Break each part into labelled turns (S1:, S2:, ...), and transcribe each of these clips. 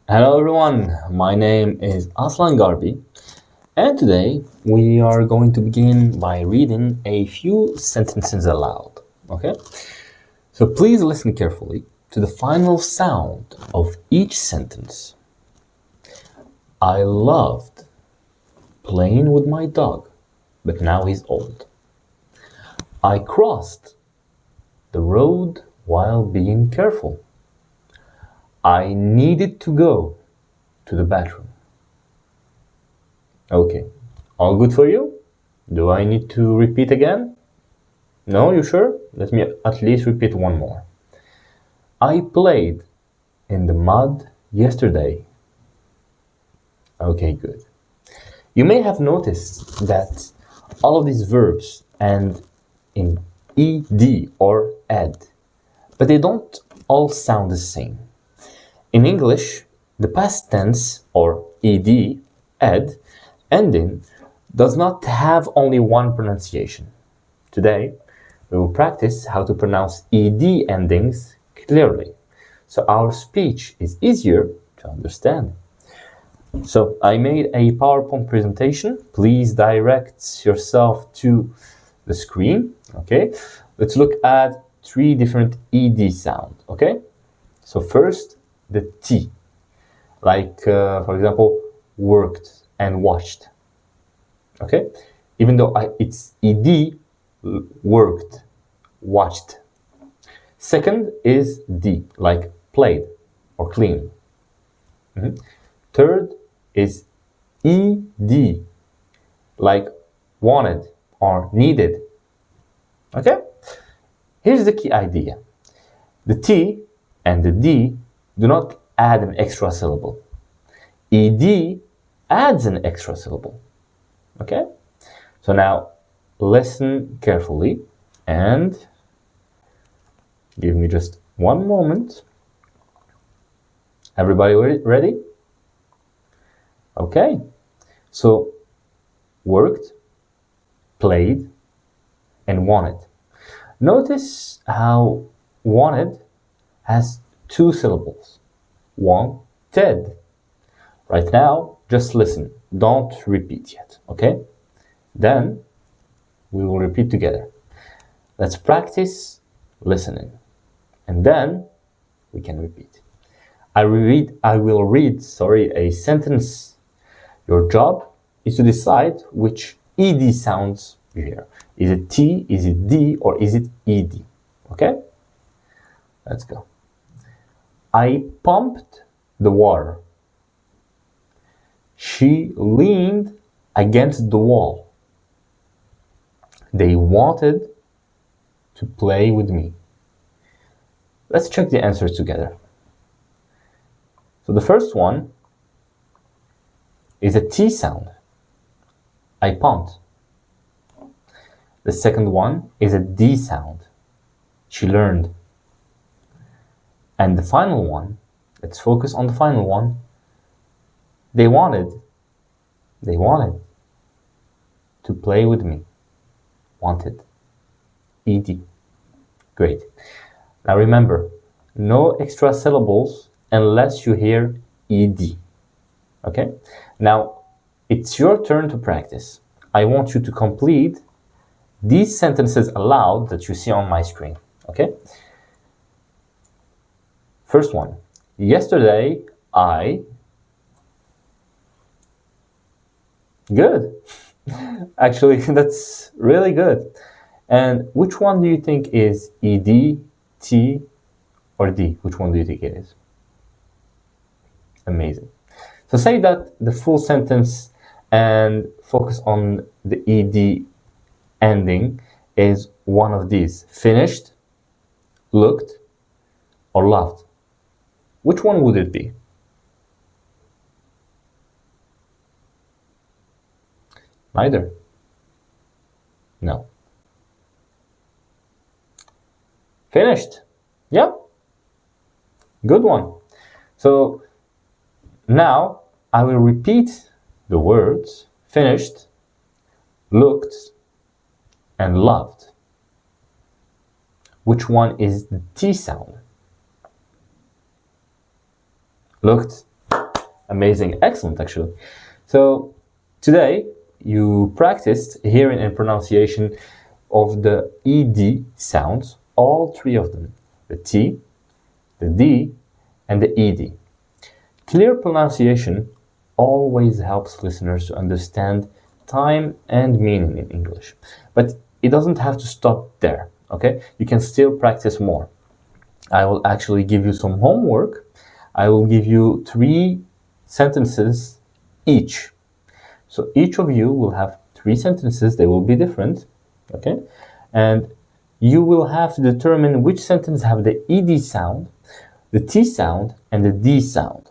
S1: Hello everyone, my name is Aslan Garbi, and today we are going to begin by reading a few sentences aloud. Okay? So please listen carefully to the final sound of each sentence. I loved playing with my dog, but now he's old. I crossed the road while being careful. I needed to go to the bathroom. Okay, all good for you? Do I need to repeat again? No, you sure? Let me at least repeat one more. I played in the mud yesterday. Okay, good. You may have noticed that all of these verbs end in ed or ed, but they don't all sound the same. In English, the past tense or ed, ed, ending does not have only one pronunciation. Today, we will practice how to pronounce ed endings clearly, so our speech is easier to understand. So I made a PowerPoint presentation. Please direct yourself to the screen, okay? Let's look at 3 different ed sounds, okay? So first, the T, like for example, worked and watched, okay? Even though it's ed, worked, watched. Second is D, like played or clean. Third is ED, like wanted or needed. Okay? Here's the key idea. The T and the D do not add an extra syllable. ED adds an extra syllable. Okay? So now listen carefully and give me just one moment. Everybody ready? Okay. So worked, played, and wanted. Notice how wanted has 2 syllables. Wanted. Right now, just listen. Don't repeat yet, okay? Then we will repeat together. Let's practice listening. And then we can repeat. I will read a sentence. Your job is to decide which ed sounds you hear. Is it T, is it D, or is it ed? Okay? Let's go. I pumped the water. She leaned against the wall. They wanted to play with me. Let's check the answers together. So the first one is a T sound. I pumped. The second one is a D sound. She learned. And the final one, let's focus on the final one. They wanted to play with me. Wanted. ED. Great. Now remember, no extra syllables unless you hear ED. Okay? Now, it's your turn to practice. I want you to complete these sentences aloud that you see on my screen. Okay? First one. Yesterday, I... Good. Actually, that's really good. And which one do you think is ED, T, or D? Which one do you think it is? Amazing. So say that the full sentence and focus on the ED ending is one of these. Finished, looked, or loved. Which one would it be? Neither. No. Finished. Yeah. Good one. So now I will repeat the words finished, looked, and loved. Which one is the T sound? Looked. Amazing, excellent actually. So today you practiced hearing and pronunciation of the ED sounds, all three of them, the T, the D, and the ED. Clear pronunciation always helps listeners to understand time and meaning in English. But it doesn't have to stop there, okay? You can still practice more. I will actually give you some homework. I will give you 3 sentences each. So each of you will have 3 sentences. They will be different, okay? And you will have to determine which sentence have the ED sound, the T sound, and the D sound.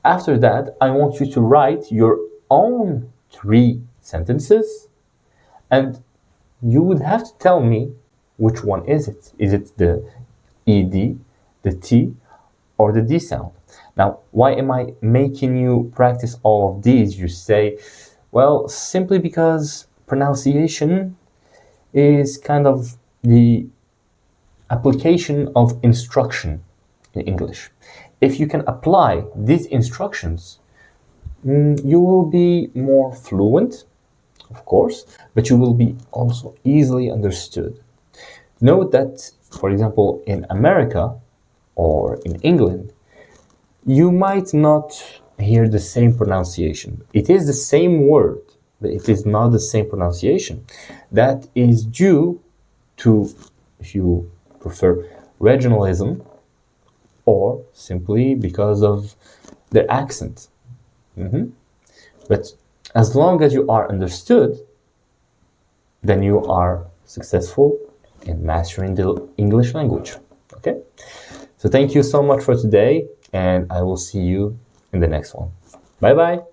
S1: After that, I want you to write your own 3 sentences, and you would have to tell me which one is it. Is it the ED, the T, or the D sound? Now, why am I making you practice all of these? You say, well, simply because pronunciation is kind of the application of instruction in English. If you can apply these instructions, you will be more fluent, of course, but you will be also easily understood. Note that, for example, in America or in England, you might not hear the same pronunciation. It is the same word, but it is not the same pronunciation. That is due to, if you prefer, regionalism, or simply because of their accent. But as long as you are understood, then you are successful in mastering the English language. Okay? So thank you so much for today, and I will see you in the next one. Bye bye.